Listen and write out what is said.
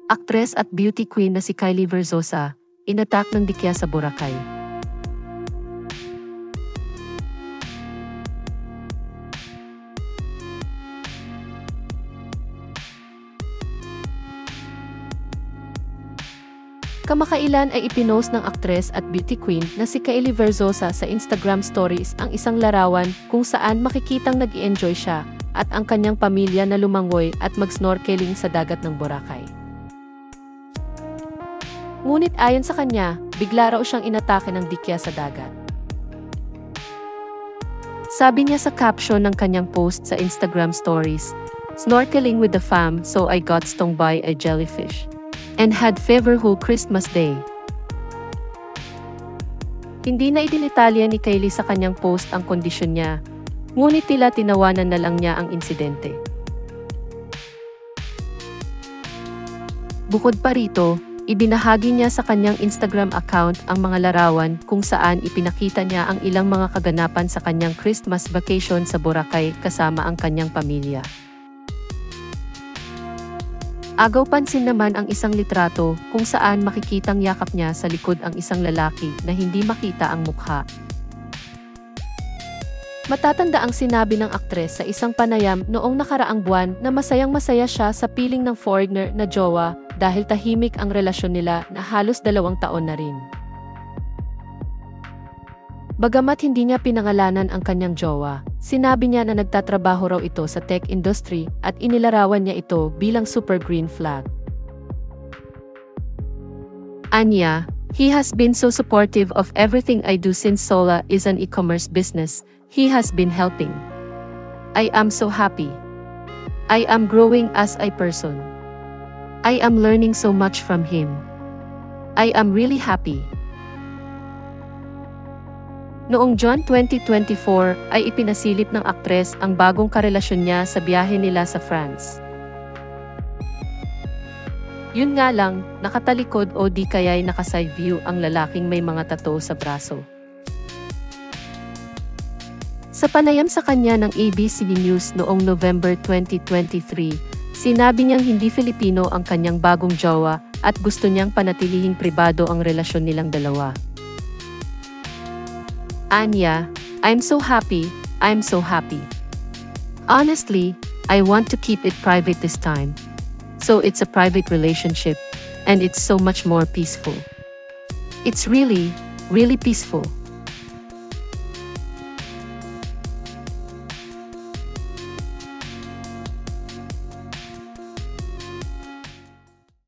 Aktres at beauty queen na si Kylie Verzosa, inatak ng dikya sa Boracay. Kamakailan ay ipinost ng aktres at beauty queen na si Kylie Verzosa sa Instagram stories ang isang larawan kung saan makikitang nag-i-enjoy siya at ang kanyang pamilya na lumangoy at mag-snorkeling sa dagat ng Boracay. Ngunit ayon sa kanya, bigla raw siyang inatake ng dikya sa dagat. Sabi niya sa caption ng kanyang post sa Instagram stories, "Snorkeling with the fam, so I got stung by a jellyfish and had fever whole Christmas Day." Hindi na idinitalya ni Kylie sa kanyang post ang kondisyon niya, ngunit tila tinawanan na lang niya ang insidente. Bukod pa rito, ibinahagi niya sa kanyang Instagram account ang mga larawan kung saan ipinakita niya ang ilang mga kaganapan sa kanyang Christmas vacation sa Boracay kasama ang kanyang pamilya. Agaw pansin naman ang isang litrato kung saan makikitang yakap niya sa likod ang isang lalaki na hindi makita ang mukha. Matatanda ang sinabi ng aktres sa isang panayam noong nakaraang buwan na masayang-masaya siya sa piling ng foreigner na jowa dahil tahimik ang relasyon nila na halos 2 taon na rin. Bagamat hindi niya pinangalanan ang kanyang jowa, sinabi niya na nagtatrabaho raw ito sa tech industry at inilarawan niya ito bilang super green flag. Anya, "He has been so supportive of everything I do since Sola is an e-commerce business. He has been helping. I am so happy. I am growing as a person. I am learning so much from him. I am really happy." Noong June 2024 ay ipinasilip ng aktres ang bagong karelasyon niya sa biyahe nila sa France. Yun nga lang, nakatalikod o di kaya'y naka-side view ang lalaking may mga tattoo sa braso. Sa panayam sa kanya ng ABC News noong November 2023, sinabi niyang hindi Filipino ang kanyang bagong jowa at gusto niyang panatilihing pribado ang relasyon nilang dalawa. Anya, "I'm so happy, I'm so happy. Honestly, I want to keep it private this time. So it's a private relationship, and it's so much more peaceful. It's really, really peaceful."